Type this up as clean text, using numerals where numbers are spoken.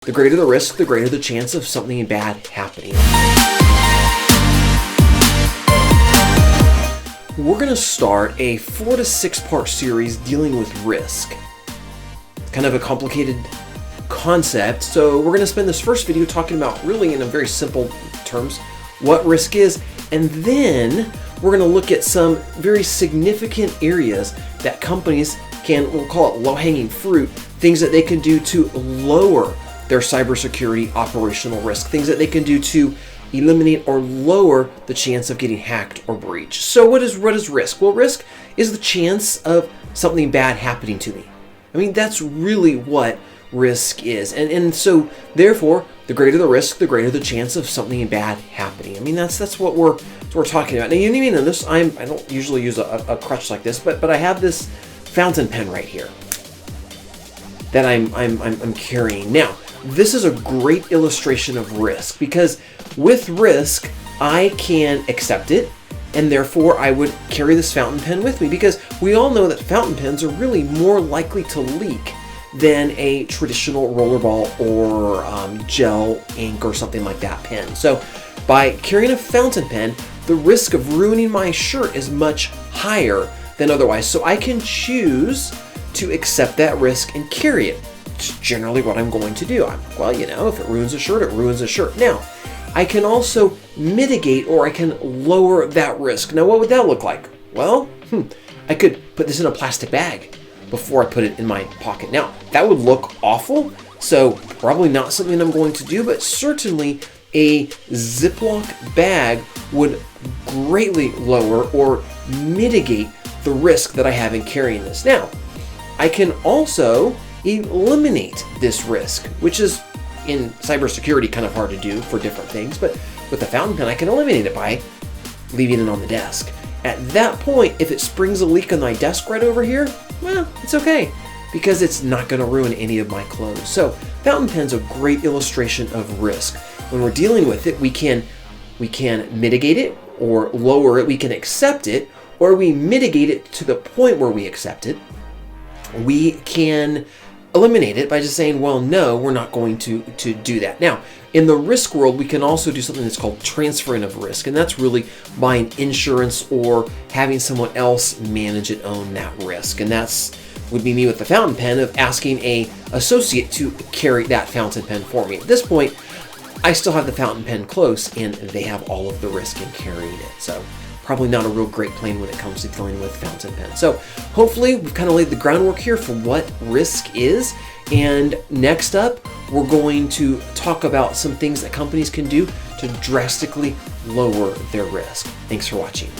The greater the risk, the greater the chance of something bad happening. We're going to start a 4 to 6 part series dealing with risk. It's kind of a complicated concept, so we're going to spend this first video talking about, really in a very simple terms, what risk is, and then we're going to look at some very significant areas that companies can, we'll call it low-hanging fruit, things that they can do to lower their cybersecurity operational risk, things that they can do to eliminate or lower the chance of getting hacked or breached. So what is risk? Well, risk is the chance of something bad happening to me. I mean, that's really what risk is. And so therefore, the greater the risk, the greater the chance of something bad happening. I mean, that's what we're talking about. Now, you may notice I don't usually use a crutch like this, but I have this fountain pen right here that I'm carrying. Now, this is a great illustration of risk, because with risk, I can accept it, and therefore I would carry this fountain pen with me, because we all know that fountain pens are really more likely to leak than a traditional rollerball or gel ink or something like that pen. So by carrying a fountain pen, the risk of ruining my shirt is much higher than otherwise. So I can choose to accept that risk and carry it. It's generally what I'm going to do. Well, you know, if it ruins a shirt, it ruins a shirt. Now, I can also mitigate, or I can lower that risk. Now, what would that look like? Well, I could put this in a plastic bag before I put it in my pocket. Now, that would look awful, so probably not something I'm going to do, but certainly a Ziploc bag would greatly lower or mitigate the risk that I have in carrying this. Now, I can also eliminate this risk, which is in cybersecurity kind of hard to do for different things, but with a fountain pen, I can eliminate it by leaving it on the desk. At that point, if it springs a leak on my desk right over here, well, it's okay, because it's not going to ruin any of my clothes. So fountain pen's a great illustration of risk. When we're dealing with it, we can mitigate it or lower it, we can accept it, or we mitigate it to the point where we accept it. We can eliminate it by just saying, well, no, we're not going to do that. Now, in the risk world, we can also do something that's called transferring of risk, and that's really buying insurance or having someone else manage and own that risk. And that's would be me with the fountain pen, of asking a associate to carry that fountain pen for me. At this point, I still have the fountain pen close, and they have all of the risk in carrying it. So probably not a real great plan when it comes to dealing with fountain pens. So hopefully we've kind of laid the groundwork here for what risk is. And next up, we're going to talk about some things that companies can do to drastically lower their risk. Thanks for watching.